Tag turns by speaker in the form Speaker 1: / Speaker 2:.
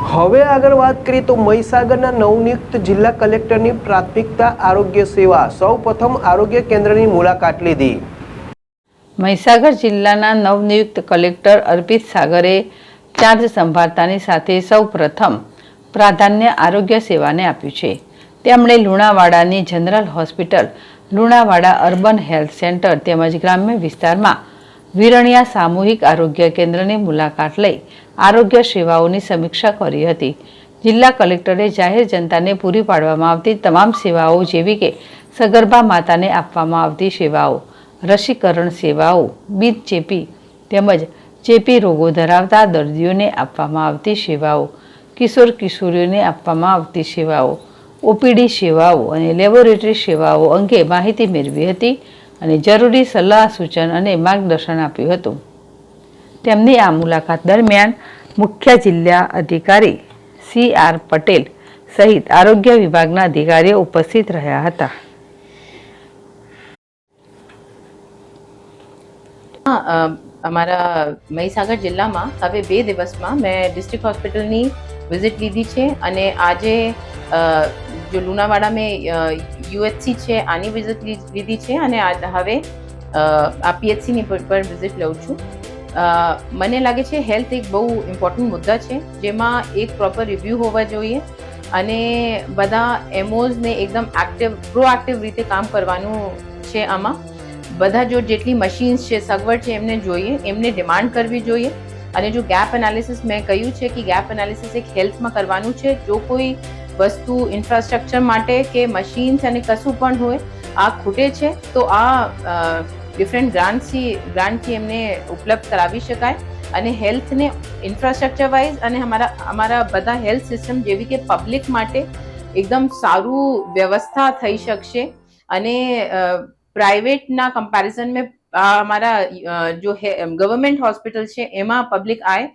Speaker 1: હવે આગળ વાત કરીએ તો મહીસાગરના નવનિયુક્ત જિલ્લા કલેક્ટરની પ્રાથમિકતા આરોગ્ય સેવા સૌપ્રથમ આરોગ્ય કેન્દ્રની મુલાકાત લીધી।
Speaker 2: મહીસાગર જિલ્લાના નવનિયુક્ત કલેક્ટર અર્પિત સાગરે ચાર્જ સંભાળતાની સાથે સૌપ્રથમ પ્રાધાન્ય આરોગ્ય સેવાને આપ્યું છે। તેમણે લુણાવાડાની general hospital, Lunawada urban health centre તેમજ ગ્રામ્ય વિસ્તારમાં વિરણિયા સામૂહિક આરોગ્ય કેન્દ્રની મુલાકાત લઈ આરોગ્ય સેવાઓની સમીક્ષા કરી હતી। જિલ્લા કલેક્ટરે જાહેર જનતાને પૂરી પાડવામાં આવતી તમામ સેવાઓ જેવી કે સગર્ભા માતાને આપવામાં આવતી સેવાઓ, રસીકરણ સેવાઓ, બિનચેપી તેમજ ચેપી રોગો ધરાવતા દર્દીઓને આપવામાં આવતી સેવાઓ, કિશોર કિશોરીઓને આપવામાં આવતી સેવાઓ, ઓપીડી સેવાઓ અને લેબોરેટરી સેવાઓ અંગે માહિતી મેળવી હતી અને જરૂરી સલાહ સૂચન અને માર્ગદર્શન આપ્યું હતું। તેમની આ મુલાકાત દરમિયાન મુખ્ય જિલ્લા અધિકારી CR પટેલ સહિત આરોગ્ય વિભાગના અધિકારીઓ ઉપસ્થિત રહ્યા હતા।
Speaker 3: અમારા મહીસાગર જિલ્લામાં હવે 2 દિવસમાં મેં ડિસ્ટ્રિક્ટ હોસ્પિટલની વિઝિટ લીધી છે અને આજે જો લુણાવાડા મેં UHC છે આની વિઝિટ લીધી છે અને હવે આ PHCની પર વિઝિટ લઉં છું। મને લાગે છે હેલ્થ એક બહુ ઇમ્પોર્ટન્ટ મુદ્દા છે જેમાં એક પ્રોપર રિવ્યૂ હોવા જોઈએ અને બધા એમઓઝને એકદમ પ્રોએક્ટિવ રીતે કામ કરવાનું છે। આમાં બધા જો જેટલી મશીન્સ છે, સગવડ છે એમને જોઈએ, એમને ડિમાન્ડ કરવી જોઈએ અને જો ગેપ એનાલિસિસ મેં કહ્યું છે કે ગેપ એનાલિસિસ એક હેલ્થમાં કરવાનું છે। જો કોઈ વસ્તુ ઇન્ફ્રાસ્ટ્રક્ચર માટે કે મશીન્સ અને કશું પણ હોય આ ખૂટે છે તો આ ડિફરન્ટ ગ્રાન્ટથી એમને ઉપલબ્ધ કરાવી શકાય અને હેલ્થને ઇન્ફ્રાસ્ટ્રક્ચર વાઇઝ અને અમારા બધા હેલ્થ સિસ્ટમ જેવી કે પબ્લિક માટે એકદમ સારું વ્યવસ્થા થઈ શકશે અને પ્રાઇવેટના કમ્પેરિઝન મેં हमारा जो है गवर्नमेंट हॉस्पिटल છે એમાં પબ્લિક આય